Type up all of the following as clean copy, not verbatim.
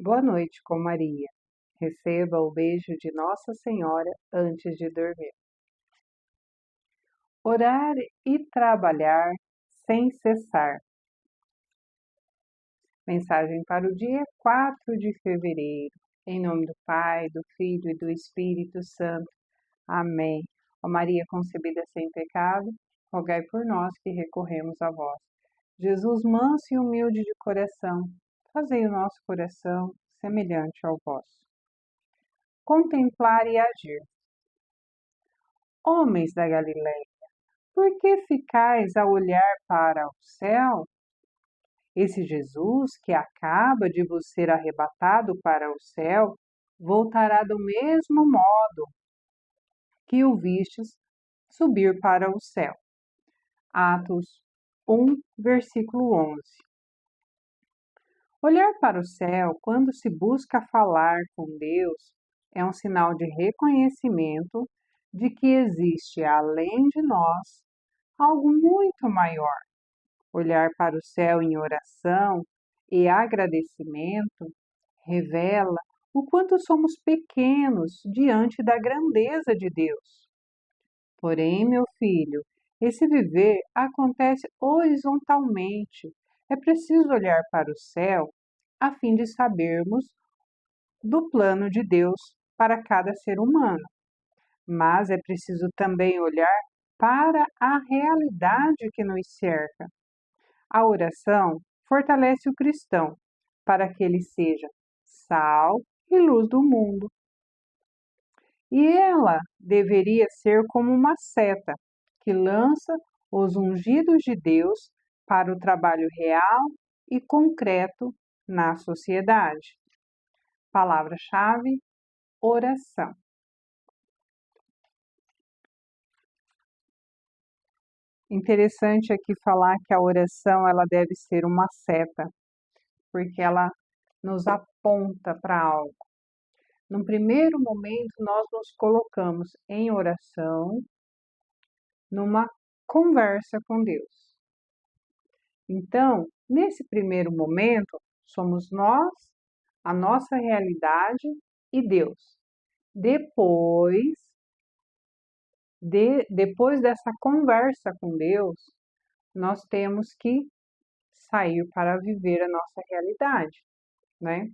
Boa noite com Maria. Receba o beijo de Nossa Senhora antes de dormir. Orar e trabalhar sem cessar. Mensagem para o dia 4 de fevereiro. Em nome do Pai, do Filho e do Espírito Santo. Amém. Ó Maria concebida sem pecado, rogai por nós que recorremos a vós. Jesus manso e humilde de coração, fazei o nosso coração semelhante ao vosso. Contemplar e agir. Homens da Galileia, por que ficais a olhar para o céu? Esse Jesus que acaba de vos ser arrebatado para o céu, voltará do mesmo modo que o vistes subir para o céu. Atos 1, versículo 11. Olhar para o céu quando se busca falar com Deus é um sinal de reconhecimento de que existe, além de nós, algo muito maior. Olhar para o céu em oração e agradecimento revela o quanto somos pequenos diante da grandeza de Deus. Porém, meu filho, esse viver acontece horizontalmente. É preciso olhar para o céu a fim de sabermos do plano de Deus para cada ser humano. Mas é preciso também olhar para a realidade que nos cerca. A oração fortalece o cristão para que ele seja sal e luz do mundo. E ela deveria ser como uma seta que lança os ungidos de Deus para o trabalho real e concreto na sociedade. Palavra-chave: oração. Interessante aqui falar que a oração ela deve ser uma seta, porque ela nos aponta para algo. Num primeiro momento, nós nos colocamos em oração, numa conversa com Deus. Então, nesse primeiro momento, somos nós, a nossa realidade e Deus. Depois dessa conversa com Deus, nós temos que sair para viver a nossa realidade, né?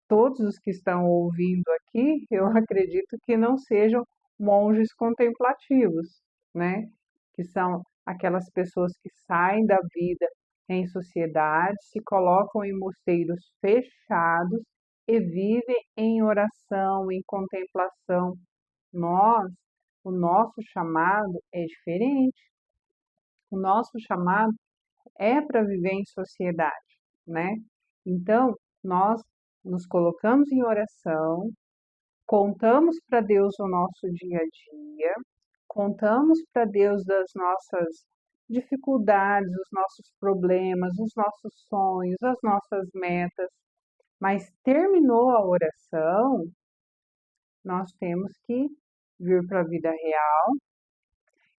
Todos os que estão ouvindo aqui, eu acredito que não sejam monges contemplativos, né? Que são aquelas pessoas que saem da vida em sociedade, se colocam em mosteiros fechados e vivem em oração, em contemplação. O nosso chamado é diferente. O nosso chamado é para viver em sociedade, né? Então, nós nos colocamos em oração, contamos para Deus o nosso dia a dia, contamos para Deus das nossas dificuldades, os nossos problemas, os nossos sonhos, as nossas metas, mas terminou a oração, nós temos que vir para a vida real.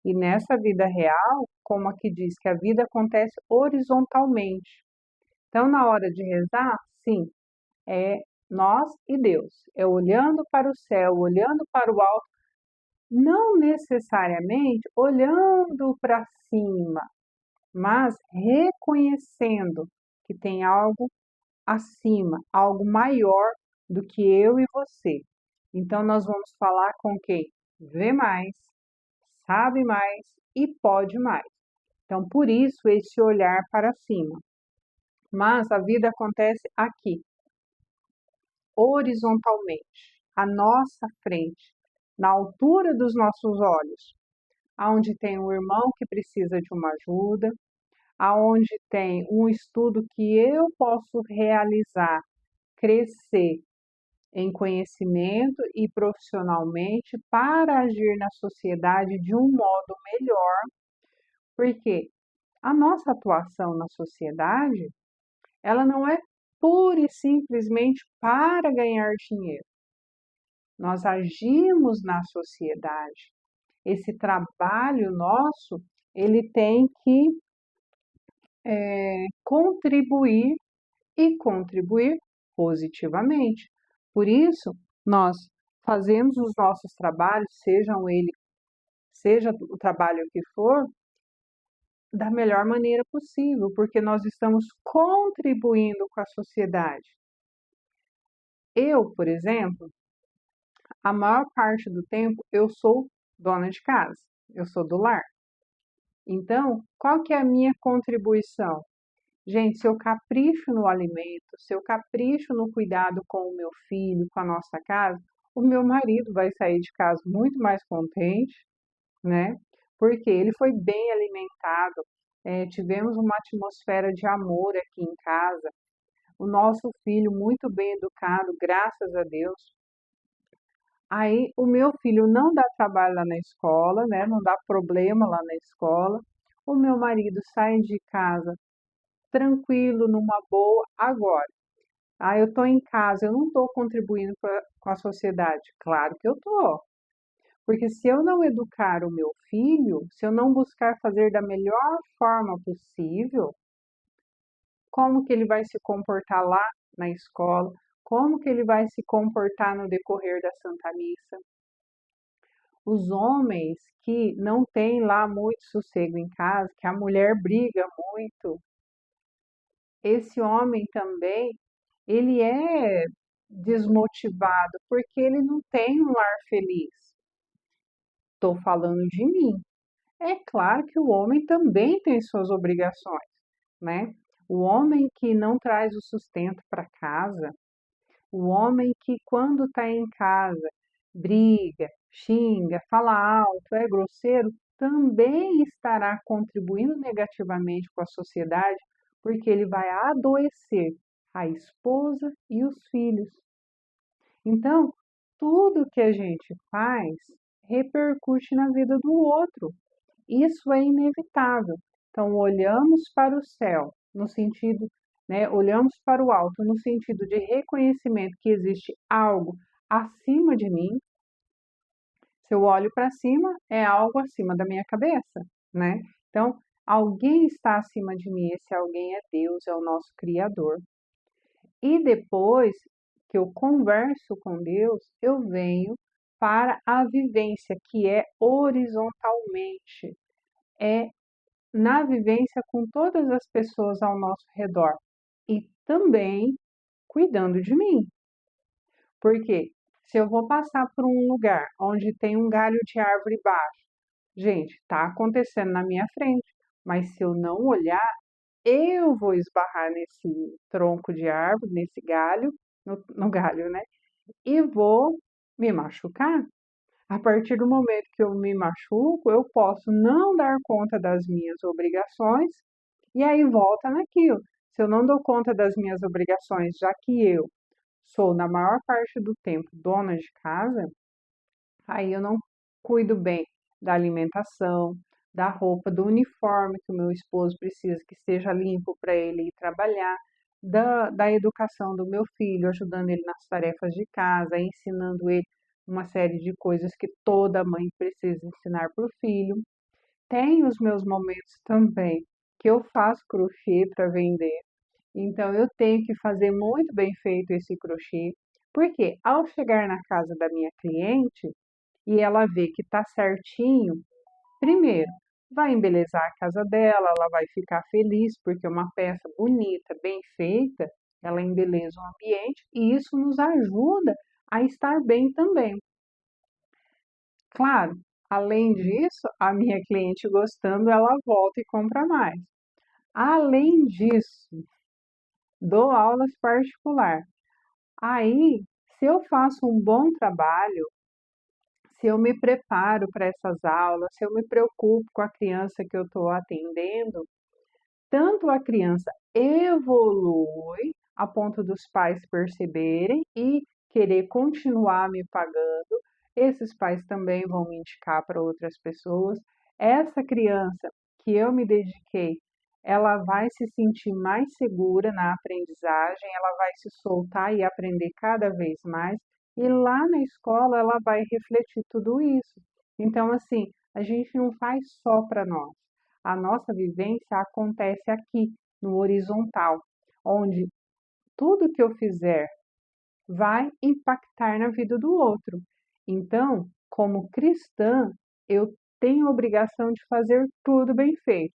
E nessa vida real, como aqui diz que a vida acontece horizontalmente. Então, na hora de rezar, sim, é nós e Deus. É olhando para o céu, olhando para o alto, não necessariamente olhando para cima, mas reconhecendo que tem algo acima, algo maior do que eu e você. Então, nós vamos falar com quem vê mais, sabe mais e pode mais. Então, por isso, esse olhar para cima. Mas a vida acontece aqui, horizontalmente, à nossa frente, na altura dos nossos olhos, aonde tem um irmão que precisa de uma ajuda, aonde tem um estudo que eu posso realizar, crescer em conhecimento e profissionalmente para agir na sociedade de um modo melhor, porque a nossa atuação na sociedade, ela não é pura e simplesmente para ganhar dinheiro. Nós agimos na sociedade. Esse trabalho nosso, ele tem que contribuir positivamente. Por isso, nós fazemos os nossos trabalhos, seja o trabalho que for, da melhor maneira possível, porque nós estamos contribuindo com a sociedade. Eu, por exemplo, a maior parte do tempo eu sou dona de casa, eu sou do lar. Então, qual que é a minha contribuição? Gente, se eu capricho no alimento, se eu capricho no cuidado com o meu filho, com a nossa casa, o meu marido vai sair de casa muito mais contente, né? Porque ele foi bem alimentado, tivemos uma atmosfera de amor aqui em casa, o nosso filho muito bem educado, graças a Deus. Aí o meu filho não dá trabalho lá na escola, né? Não dá problema lá na escola. O meu marido sai de casa tranquilo, numa boa. Agora, eu estou em casa, eu não estou contribuindo com a sociedade. Claro que eu estou. Porque se eu não educar o meu filho, se eu não buscar fazer da melhor forma possível, como que ele vai se comportar lá na escola? Como que ele vai se comportar no decorrer da Santa Missa? Os homens que não têm lá muito sossego em casa, que a mulher briga muito, esse homem também, ele é desmotivado porque ele não tem um lar feliz. Estou falando de mim. É claro que o homem também tem suas obrigações, né? O homem que não traz o sustento para casa, o homem que quando está em casa briga, xinga, fala alto, é grosseiro, também estará contribuindo negativamente com a sociedade, porque ele vai adoecer a esposa e os filhos. Então, tudo que a gente faz repercute na vida do outro. Isso é inevitável. Então, olhamos para o céu no sentido, né, olhamos para o alto no sentido de reconhecimento que existe algo acima de mim. Se eu olho para cima, é algo acima da minha cabeça, né? Então, alguém está acima de mim, esse alguém é Deus, é o nosso Criador. E depois que eu converso com Deus, eu venho para a vivência que é horizontalmente, é na vivência com todas as pessoas ao nosso redor e também cuidando de mim. Porque se eu vou passar por um lugar onde tem um galho de árvore baixo, gente, está acontecendo na minha frente, mas se eu não olhar, eu vou esbarrar nesse tronco de árvore, nesse galho, no galho, né? E vou me machucar. A partir do momento que eu me machuco, eu posso não dar conta das minhas obrigações e aí volta naquilo. Se eu não dou conta das minhas obrigações, já que eu sou, na maior parte do tempo, dona de casa, aí eu não cuido bem da alimentação, da roupa, do uniforme que o meu esposo precisa que esteja limpo para ele ir trabalhar, da educação do meu filho, ajudando ele nas tarefas de casa, ensinando ele uma série de coisas que toda mãe precisa ensinar para o filho. Tem os meus momentos também que eu faço crochê para vender, então eu tenho que fazer muito bem feito esse crochê, porque ao chegar na casa da minha cliente e ela vê que está certinho, primeiro, vai embelezar a casa dela, ela vai ficar feliz porque uma peça bonita, bem feita, ela embeleza o ambiente e isso nos ajuda a estar bem também. Claro, além disso, a minha cliente gostando, ela volta e compra mais. Além disso, dou aulas particular. Aí, se eu faço um bom trabalho, se eu me preparo para essas aulas, se eu me preocupo com a criança que eu estou atendendo, tanto a criança evolui a ponto dos pais perceberem e querer continuar me pagando, esses pais também vão me indicar para outras pessoas. Essa criança que eu me dediquei, ela vai se sentir mais segura na aprendizagem, ela vai se soltar e aprender cada vez mais, e lá na escola ela vai refletir tudo isso. Então, assim, a gente não faz só para nós. A nossa vivência acontece aqui, no horizontal, onde tudo que eu fizer vai impactar na vida do outro. Então, como cristã, eu tenho a obrigação de fazer tudo bem feito.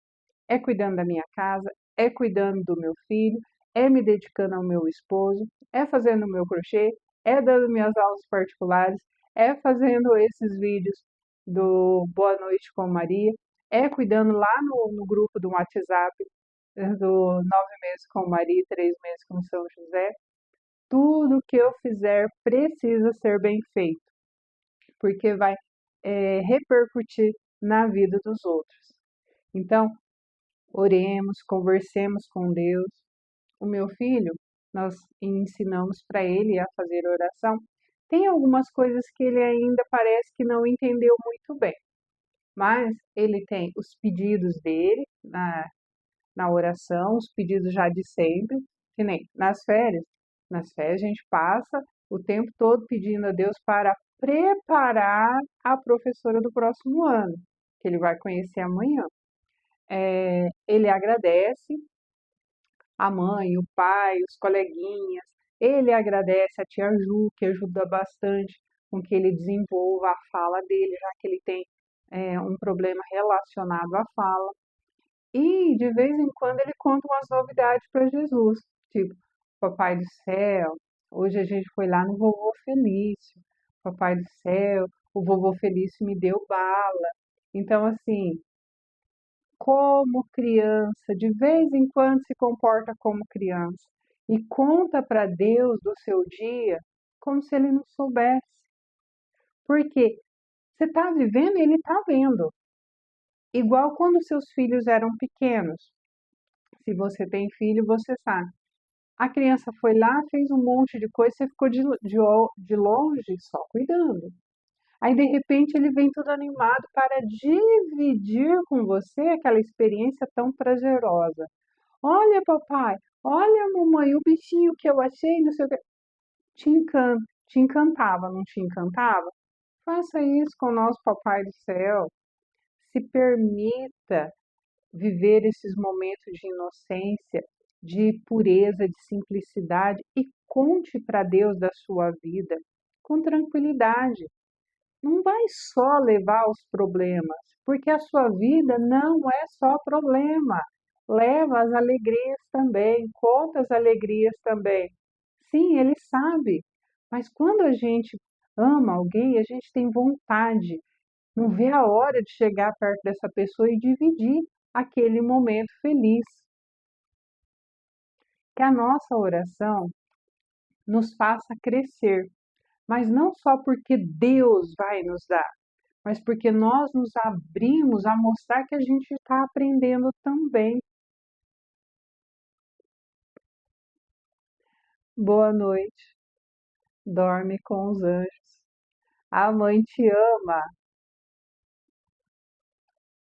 É cuidando da minha casa, é cuidando do meu filho, é me dedicando ao meu esposo, é fazendo o meu crochê, é dando minhas aulas particulares, é fazendo esses vídeos do Boa Noite com Maria, é cuidando lá no grupo do WhatsApp do 9 meses com Maria e 3 meses com São José. Tudo que eu fizer precisa ser bem feito, porque vai repercutir na vida dos outros. Então, oremos, conversemos com Deus. O meu filho, nós ensinamos para ele a fazer oração. Tem algumas coisas que ele ainda parece que não entendeu muito bem, mas ele tem os pedidos dele na oração, os pedidos já de sempre, que nem nas férias. Nas férias a gente passa o tempo todo pedindo a Deus para preparar a professora do próximo ano, que ele vai conhecer amanhã. Ele agradece a mãe, o pai, os coleguinhas, ele agradece a tia Ju, que ajuda bastante com que ele desenvolva a fala dele, já que ele tem um problema relacionado à fala. E de vez em quando ele conta umas novidades para Jesus, tipo, Papai do céu, hoje a gente foi lá no vovô Felício. Papai do céu, o vovô Felício me deu bala. Então, assim, como criança, de vez em quando se comporta como criança e conta para Deus do seu dia como se ele não soubesse. Porque você está vivendo e ele está vendo. Igual quando seus filhos eram pequenos. Se você tem filho, você sabe. A criança foi lá, fez um monte de coisa, você ficou de longe só cuidando. Aí, de repente, ele vem todo animado para dividir com você aquela experiência tão prazerosa. Olha, papai, olha, mamãe, o bichinho que eu achei, não sei o que. Te encantava, não te encantava? Faça isso com o nosso papai do céu. Se permita viver esses momentos de inocência, de pureza, de simplicidade e conte para Deus da sua vida com tranquilidade. Não vai só levar os problemas, porque a sua vida não é só problema. Leva as alegrias também, conta as alegrias também. Sim, ele sabe, mas quando a gente ama alguém, a gente tem vontade, não vê a hora de chegar perto dessa pessoa e dividir aquele momento feliz. Que a nossa oração nos faça crescer, mas não só porque Deus vai nos dar, mas porque nós nos abrimos a mostrar que a gente está aprendendo também. Boa noite, dorme com os anjos. A mãe te ama.